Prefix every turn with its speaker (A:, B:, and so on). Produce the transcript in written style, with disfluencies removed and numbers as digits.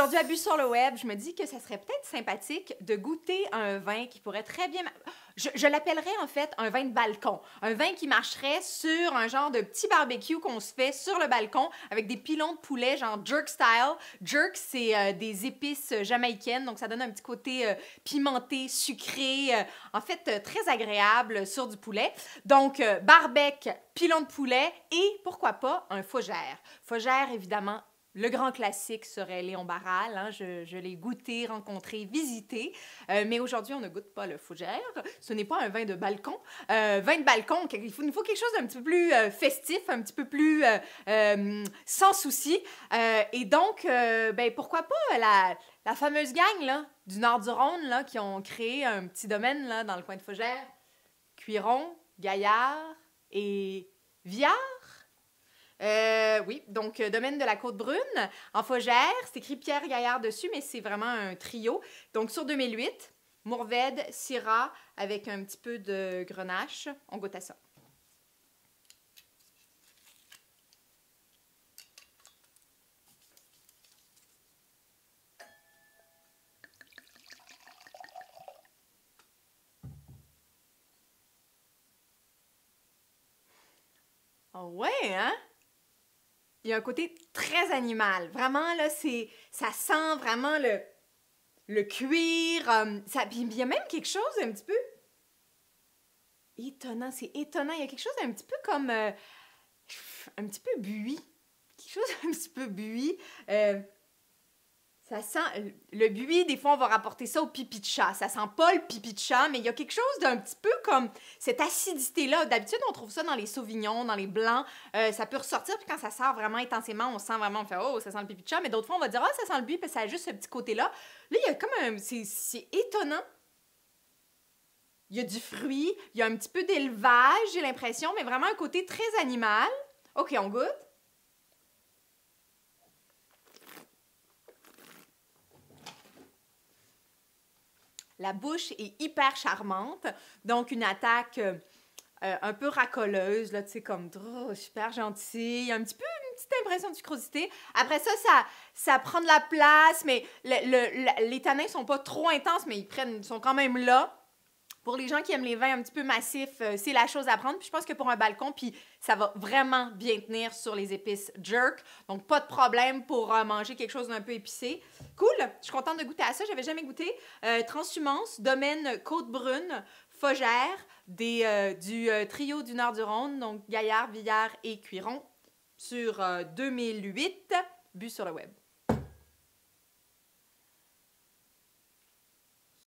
A: Aujourd'hui, à Bu sur le web, je me dis que ça serait peut-être sympathique de goûter un vin qui pourrait très bien... Je l'appellerais en fait un vin de balcon. Un vin qui marcherait sur un genre de petit barbecue qu'on se fait sur le balcon avec des pilons de poulet, genre jerk style. Jerk, c'est des épices jamaïcaines, donc ça donne un petit côté pimenté, sucré, en fait très agréable sur du poulet. Donc, barbecue, pilon de poulet et pourquoi pas un fougère. Fougère, évidemment, le grand classique serait Léon Barral, hein? Je l'ai goûté, rencontré, visité, mais aujourd'hui on ne goûte pas le fougère. Ce n'est pas un vin de balcon. Vin de balcon, il faut quelque chose d'un petit peu plus festif, un petit peu plus sans souci. Et donc, ben, pourquoi pas la fameuse gang là, du nord du Rhône là, qui ont créé un petit domaine là, dans le coin de Fougères. Cuiron, Gaillard et Viard. Oui, donc domaine de la Côte-Brune, en Fougères, c'est écrit Pierre Gaillard dessus, mais c'est vraiment un trio. Donc sur 2008, Mourvèdre, Syrah, avec un petit peu de Grenache. On goûte à ça. Oh ouais, hein? Il y a un côté très animal. Vraiment, là, ça sent vraiment le cuir. Puis il y a même quelque chose un petit peu étonnant. C'est étonnant. Il y a quelque chose d'un petit peu comme... un petit peu buis. Quelque chose d'un petit peu buis. Ça sent... Le buis, des fois, on va rapporter ça au pipi de chat. Ça sent pas le pipi de chat, mais il y a quelque chose d'un petit peu comme cette acidité-là. D'habitude, on trouve ça dans les sauvignons, dans les blancs. Ça peut ressortir, puis quand ça sort vraiment intensément, on sent vraiment, on fait « Oh, ça sent le pipi de chat », mais d'autres fois, on va dire « Ah, ça sent le buis », puis ça a juste ce petit côté-là. Là, il y a comme un... C'est étonnant. Il y a du fruit, il y a un petit peu d'élevage, j'ai l'impression, mais vraiment un côté très animal. OK, on goûte. La bouche est hyper charmante, donc une attaque un peu racoleuse, là, tu sais, comme super gentille, un petit peu une petite impression de sucrosité. Après ça, ça prend de la place, mais les tanins sont pas trop intenses, mais ils sont quand même là. Pour les gens qui aiment les vins un petit peu massifs, c'est la chose à prendre. Puis je pense que pour un balcon, puis ça va vraiment bien tenir sur les épices jerk. Donc, pas de problème pour manger quelque chose d'un peu épicé. Cool! Je suis contente de goûter à ça. J'avais jamais goûté. Transhumance, domaine Côte-Brune, Fougères, du trio du Nord du Rhône, donc Gaillard, Villard et Cuiron, sur 2008, Bu sur le web.